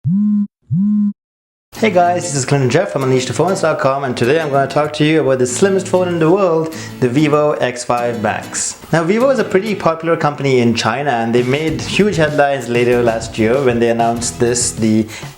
Hey guys, this is Clinton Jeff from UnleashThePhones.com, and today I'm going to talk to you about the slimmest phone in the world, the Vivo X5max. Now, Vivo is a pretty popular company in China, and they made huge headlines later last year when they announced the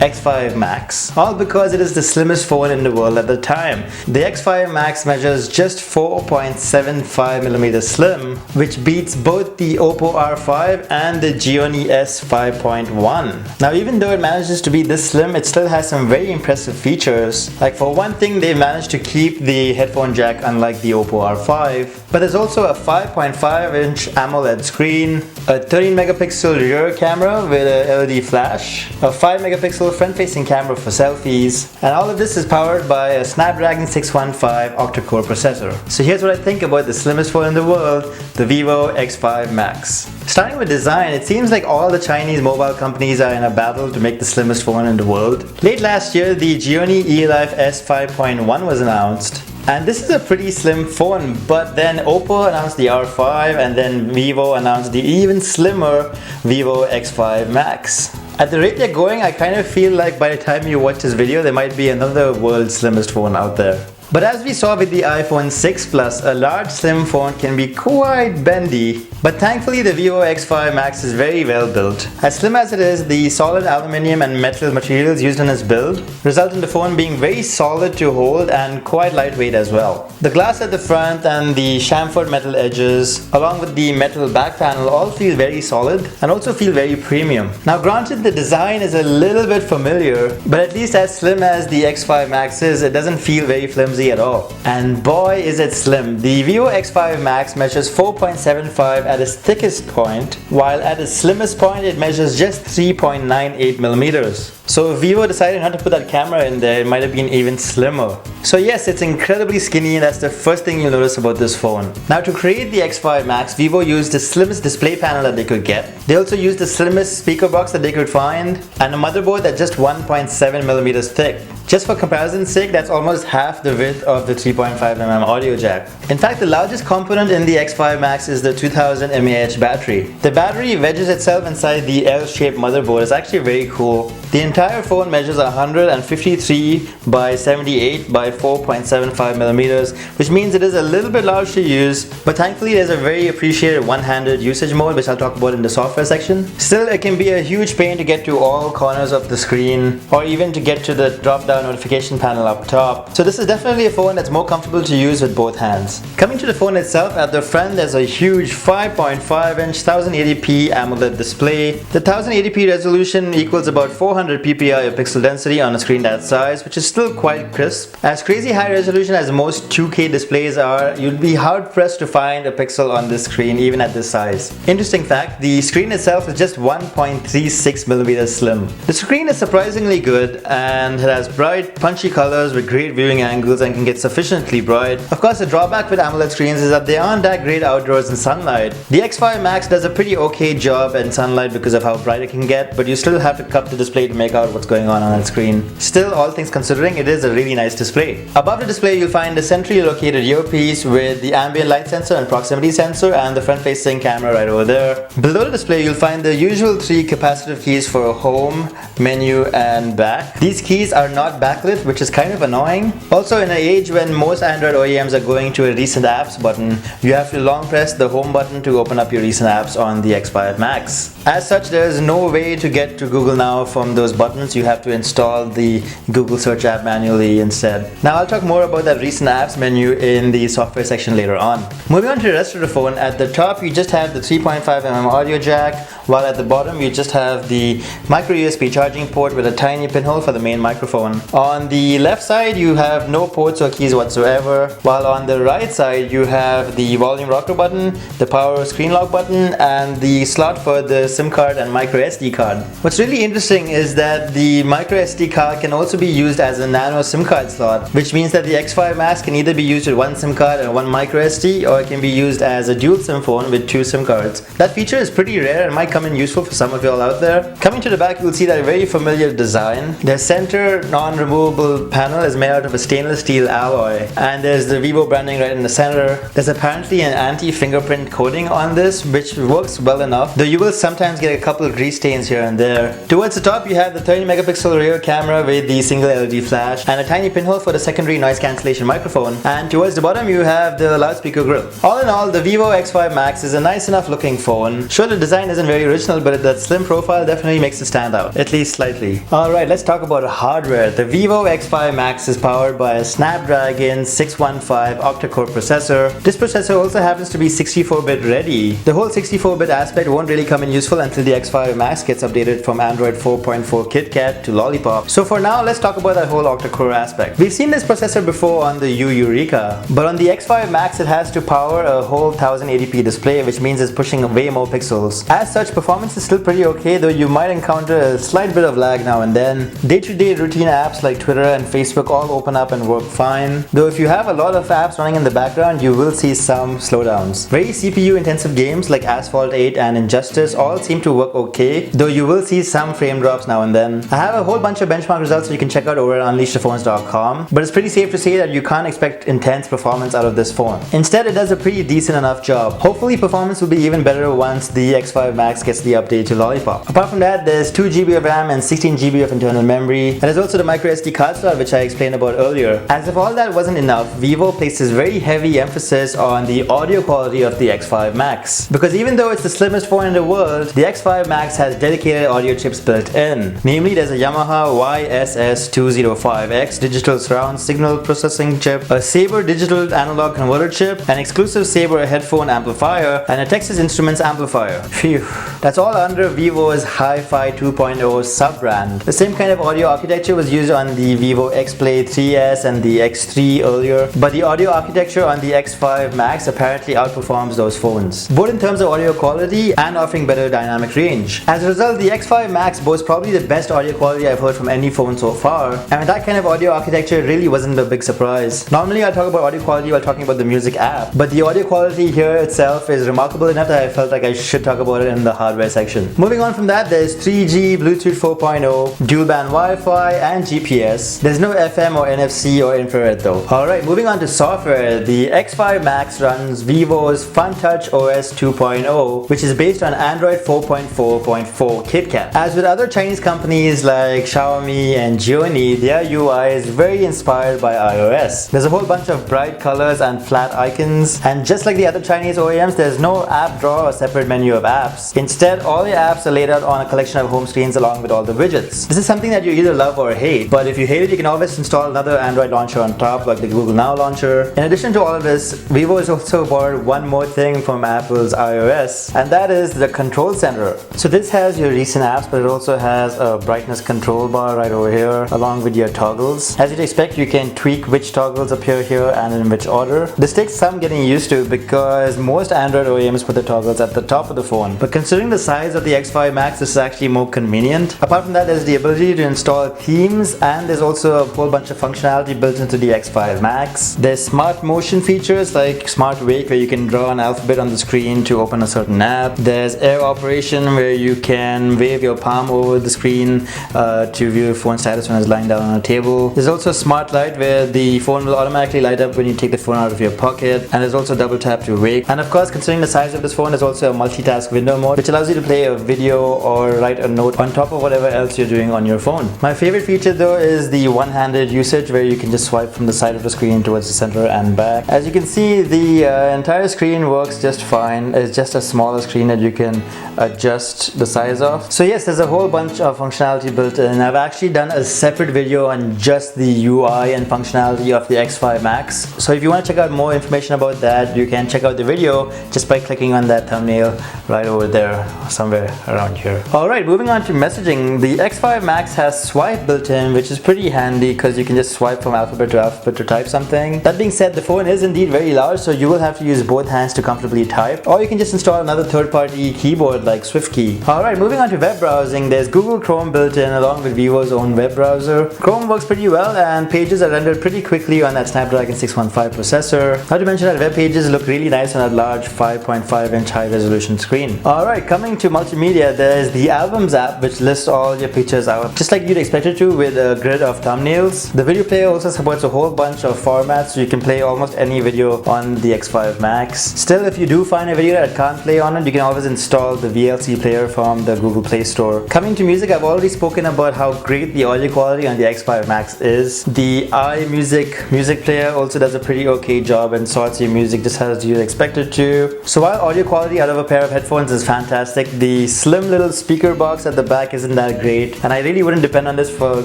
X5max, all because it is the slimmest phone in the world at the time. The X5max measures just 4.75mm slim, which beats both the Oppo R5 and the Xiaomi S 5.1. Now, even though it manages to be this slim, it still has some very impressive features. Like, for one thing, they managed to keep the headphone jack unlike the Oppo R5, but there's also a 5.5-inch AMOLED screen, a 13 megapixel rear camera with a LED flash, a 5 megapixel front-facing camera for selfies, and all of this is powered by a Snapdragon 615 octa-core processor. So here's what I think about the slimmest phone in the world, the Vivo X5max. Starting with design, it seems like all the Chinese mobile companies are in a battle to make the slimmest phone in the world. Late last year, the Xiaomi eLife S 5.1 was announced. And this is a pretty slim phone, but then Oppo announced the R5, and then Vivo announced the even slimmer Vivo X5max. At the rate they're going, I kind of feel like by the time you watch this video, there might be another world's slimmest phone out there. But as we saw with the iPhone 6 Plus, a large slim phone can be quite bendy. But thankfully the Vivo X5max is very well built. As slim as it is, the solid aluminium and metal materials used in its build result in the phone being very solid to hold and quite lightweight as well. The glass at the front and the chamfered metal edges, along with the metal back panel, all feel very solid and also feel very premium. Now granted, the design is a little bit familiar, but at least as slim as the X5max is, it doesn't feel very flimsy at all. And boy is it slim. The Vivo X5max measures 4.75 at its thickest point, while at its slimmest point it measures just 3.98mm. So if Vivo decided not to put that camera in there, it might have been even slimmer. So yes, it's incredibly skinny, and that's the first thing you'll notice about this phone. Now, to create the X5max, Vivo used the slimmest display panel that they could get. They also used the slimmest speaker box that they could find, and a motherboard that's just 1.7mm thick. Just for comparison's sake, that's almost half the width of the 3.5mm audio jack. In fact, the largest component in the X5max is the 2000 mAh battery. The battery wedges itself inside the L-shaped motherboard. It's actually very cool. The entire phone measures 153 by 78 by 4.75mm, which means it is a little bit large to use, but thankfully there's a very appreciated one-handed usage mode, which I'll talk about in the software section. Still, it can be a huge pain to get to all corners of the screen, or even to get to the drop-down notification panel up top. So this is definitely a phone that's more comfortable to use with both hands. Coming to the phone itself, at the front there's a huge 5.5-inch 1080p AMOLED display. The 1080p resolution equals about 400 ppi of pixel density on a screen that size, which is still quite crisp. As crazy high resolution as most 2K displays are, you'd be hard pressed to find a pixel on this screen even at this size. Interesting fact, the screen itself is just 1.36mm slim. The screen is surprisingly good, and it has bright, punchy colors with great viewing angles and can get sufficiently bright. Of course, the drawback with AMOLED screens is that they aren't that great outdoors in sunlight. The X5max does a pretty okay job in sunlight because of how bright it can get, but you still have to cup the display to make out what's going on that screen. Still, all things considering, it is a really nice display. Above the display, you'll find a centrally located earpiece with the ambient light sensor and proximity sensor, and the front-facing camera right over there. Below the display, you'll find the usual 3 capacitive keys for home, menu, and back. These keys are not backlit, which is kind of annoying. Also, in an age when most Android OEMs are going to a recent apps button, you have to long press the home button to open up your recent apps on the X5max. As such, there is no way to get to Google Now from those buttons. You have to install the Google search app manually instead. Now, I'll talk more about that recent apps menu in the software section later on. Moving on to the rest of the phone, at the top you just have the 3.5mm audio jack, while at the bottom you just have the micro USB charging port with a tiny pinhole for the main microphone. On the left side you have no ports or keys whatsoever, while on the right side you have the volume rocker button, the power screen lock button, and the slot for the SIM card and micro SD card. What's really interesting is that the micro SD card can also be used as a nano SIM card slot, which means that the X5max can either be used with one SIM card and one micro SD, or it can be used as a dual SIM phone with 2 SIM cards. That feature is pretty rare and might come in useful for some of y'all out there. Coming to the back, you'll see that a very familiar design. The center non-removable panel is made out of a stainless steel alloy, and there's the Vivo branding right in the center. There's apparently an anti-fingerprint coating on this, which works well enough, though you will sometimes get a couple of grease stains here and there. Towards the top, you you have the 30 megapixel rear camera with the single LED flash and a tiny pinhole for the secondary noise cancellation microphone, and towards the bottom you have the loudspeaker grill. All in all, the Vivo X5 Max is a nice enough looking phone. Sure, the design isn't very original, but that slim profile definitely makes it stand out, at least slightly. Alright, let's talk about hardware. The Vivo X5 Max is powered by a Snapdragon 615 octa-core processor. This processor also happens to be 64-bit ready. The whole 64-bit aspect won't really come in useful until the X5 Max gets updated from Android 4.4 KitKat to Lollipop. So for now, let's talk about that whole octa-core aspect. We've seen this processor before on the Eureka, but on the X5 Max it has to power a whole 1080p display, which means it's pushing way more pixels. As such, performance is still pretty okay, though you might encounter a slight bit of lag now and then. Day-to-day routine apps like Twitter and Facebook all open up and work fine, though if you have a lot of apps running in the background, you will see some slowdowns. Very CPU intensive games like Asphalt 8 and Injustice all seem to work okay, though you will see some frame drops now and then. I have a whole bunch of benchmark results that you can check out over at UnleashThePhones.com, but it's pretty safe to say that you can't expect intense performance out of this phone. Instead, it does a pretty decent enough job. Hopefully performance will be even better once the X5 Max gets the update to Lollipop. Apart from that, there's 2 GB of RAM and 16 GB of internal memory, and there's also the microSD card slot which I explained about earlier. As if all that wasn't enough, Vivo places very heavy emphasis on the audio quality of the X5 Max. Because even though it's the slimmest phone in the world, the X5 Max has dedicated audio chips built in. Namely, there's a Yamaha YSS205X digital surround signal processing chip, a Sabre digital analog converter chip, an exclusive Sabre headphone amplifier, and a Texas Instruments amplifier. Phew. That's all under Vivo's Hi-Fi 2.0 sub-brand. The same kind of audio architecture was used on the Vivo X-Play 3S and the X3 earlier, but the audio architecture on the X5 Max apparently outperforms those phones, both in terms of audio quality and offering better dynamic range. As a result, the X5 Max boasts probably the best audio quality I've heard from any phone so far, and with that kind of audio architecture, it really wasn't a big surprise. Normally I talk about audio quality while talking about the music app, but the audio quality here itself is remarkable enough that I felt like I should talk about it in the hardware section. Moving on from that, there's 3G, Bluetooth 4.0, dual band Wi-Fi, and GPS. There's no FM or NFC or infrared though. Alright, moving on to software. The X5 Max runs Vivo's FunTouch OS 2.0, which is based on Android 4.4.4 KitKat. As with other Chinese companies like Xiaomi and Gionee, their UI is very inspired by iOS. There's a whole bunch of bright colors and flat icons, and just like the other Chinese OEMs, there's no app drawer or separate menu of apps. Instead, all your apps are laid out on a collection of home screens along with all the widgets. This is something that you either love or hate, but if you hate it, you can always install another Android launcher on top, like the Google Now launcher. In addition to all of this, Vivo has also borrowed one more thing from Apple's iOS, and that is the control center. So this has your recent apps, but it also has a brightness control bar right over here, along with your toggles. As you'd expect, you can tweak which toggles appear here and in which order. This takes some getting used to because most Android OEMs put the toggles at the top of the phone, but considering the size of the X5 Max, this is actually more convenient. Apart from that, there's the ability to install themes, and there's also a whole bunch of functionality built into the X5 Max. There's smart motion features like Smart Wake, where you can draw an alphabet on the screen to open a certain app. There's air operation, where you can wave your palm over the screen to view your phone status when it's lying down on a table. There's also Smart Light, where the phone will automatically light up when you take the phone out of your pocket, and there's also double tap to wake. And of course, considering the size of this phone, there's also a multitask window mode, which allows you to play a video or write a note on top of whatever else you're doing on your phone. My favorite feature though is the one-handed usage, where you can just swipe from the side of the screen towards the center and back. As you can see, the entire screen works just fine. It's just a smaller screen that you can adjust the size of. So yes, there's a whole bunch of functionality built in. I've actually done a separate video on just the UI and functionality of the X5 Max. So if you want to check out more information about that, you can check out the video just by clicking on that thumbnail right over there, somewhere around here. Alright, moving on to messaging. The X5 Max has swipe built in, which is pretty handy because you can just swipe from alphabet to type something. That being said, the phone is indeed very large, so you will have to use both hands to comfortably type, or you can just install another third-party keyboard like SwiftKey. Alright, moving on to web browsing. There's Google Chrome built in along with Vivo's own web browser. Chrome works pretty well, and pages are rendered pretty quickly on that Snapdragon 615 processor. Not to mention that web pages look really nice on a large 5.5-inch high-resolution screen. Alright, coming to multimedia, there's the Albums app, which lists all your pictures out just like you'd expect it to, with a grid of thumbnails. The video player also supports a whole bunch of formats, so you can play almost any video on the X5 Max. Still, if you do find a video that can't play on it, you can always install the VLC player from the Google Play Store. Coming to music, music, I've already spoken about how great the audio quality on the X5 Max is. The iMusic music player also does a pretty okay job and sorts your music just as you'd expect it to. So while audio quality out of a pair of headphones is fantastic, the slim little speaker box at the back isn't that great, and I really wouldn't depend on this for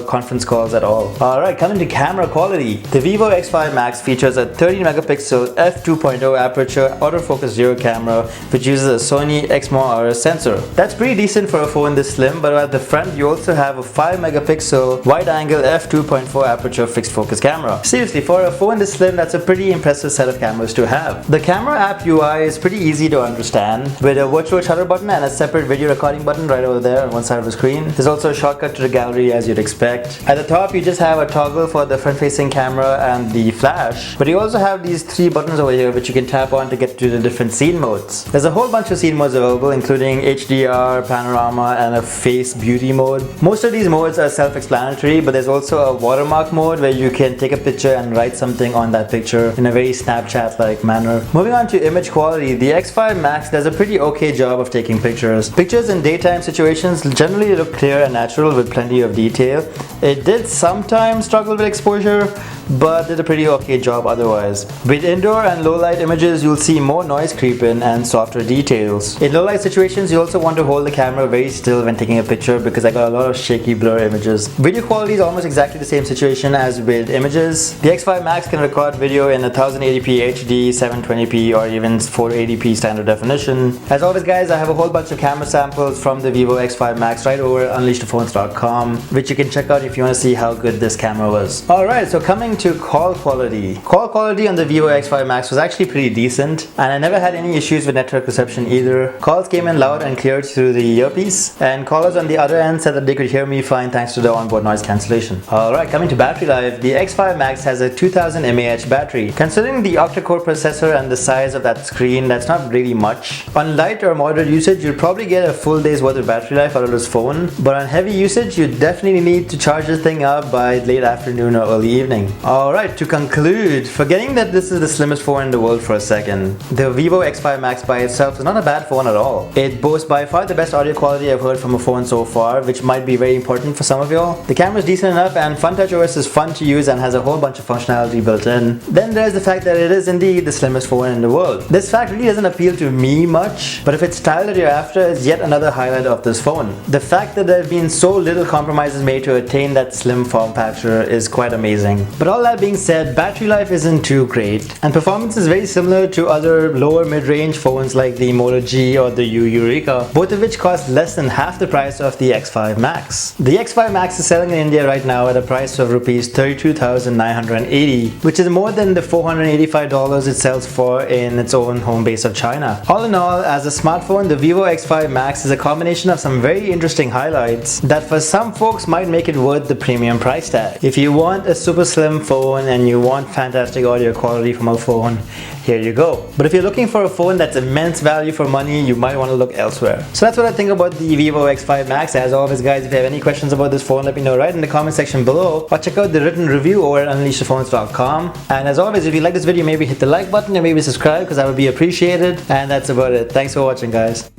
conference calls at all. Alright, coming to camera quality. The Vivo X5 Max features a 30 megapixel f2.0 aperture autofocus zero camera which uses a Sony XMOR sensor. That's pretty decent for a phone this slim, but at the front you also have a 5 megapixel wide angle f2.4 aperture fixed focus camera. Seriously, for a phone this slim, that's a pretty impressive set of cameras to have. The camera app UI is pretty easy to understand, with a virtual shutter button and a separate video recording button right over there on one side of the screen. There's also a shortcut to the gallery as you'd expect. At the top you just have a toggle for the front facing camera and the flash, but you also have these three buttons over here which you can tap on to get to the different scene modes. There's a whole bunch of scene modes available, including HDR, panorama, and a face beauty mode. Most of these modes are self-explanatory, but there's also a watermark mode where you can take a picture and write something on that picture in a very Snapchat-like manner. Moving on to image quality, the X5 Max does a pretty okay job of taking pictures. Pictures in daytime situations generally look clear and natural with plenty of detail. It did sometimes struggle with exposure, but did a pretty okay job otherwise. With indoor and low light images, you'll see more noise creep in and softer details. In low light situations, you also want to hold the camera very still when taking a picture because I got a lot of shaky blur images. Video quality is almost exactly the same situation as with images. The X5 Max can record video in 1080p HD, 720p, or even 480p standard definition. As always guys, I have a whole bunch of camera samples from the Vivo X5 Max right over at UnleashThePhones.com, which you can check out if you want to see how good this camera was. Alright, so coming to call quality. Call quality on the Vivo X5 Max was actually pretty decent, and I never had any issues with network reception either. Calls came in loud and clear through the earpiece, and callers on the other end said that they could hear me fine thanks to the onboard noise cancellation. Alright, coming to battery life, the X5 Max has a 2000 mAh battery. Considering the octa-core processor and the size of that screen, that's not really much. On light or moderate usage, you'll probably get a full day's worth of battery life out of this phone, but on heavy usage, you definitely need to charge this thing up by late afternoon or early evening. Alright, to conclude, forgetting that this is the slimmest phone in the world for a second, the Vivo X5 Max by itself is not a bad phone at all. It boasts by far the best audio quality I've heard from a phone so far, which might be very important for some of y'all. The camera is decent enough, and FunTouchOS is fun to use and has a whole bunch of functionality built in. Then there's the fact that it is indeed the slimmest phone in the world. This fact really doesn't appeal to me much, but if it's style that you're after, it's yet another highlight of this phone. The fact that there have been so little compromises made to attain that slim form factor is quite amazing. But all that being said, battery life isn't too great, and performance is very similar to other lower mid-range phones like the Moto G or the U Eureka, both of which cost less than half the price of the X5 Max. The X5 Max is selling in India right now at a price of Rs 32,980, which is more than the $485 it sells for in its own home base of China. All in all, as a smartphone, the Vivo X5 Max is a combination of some very interesting highlights that for some folks might make it worth the premium price tag. If you want a super slim phone and you want fantastic audio quality from a phone, here you go. But if you're looking for a phone that's immense value for money, you might want to look elsewhere. So that's what I think about the Vivo X5 Max. As always guys, if you have any questions about this phone, let me know right in the comment section below, or check out the written review over at UnleashThePhones.com. And as always, if you like this video, maybe hit the like button and maybe subscribe because that would be appreciated. And that's about it. Thanks for watching guys.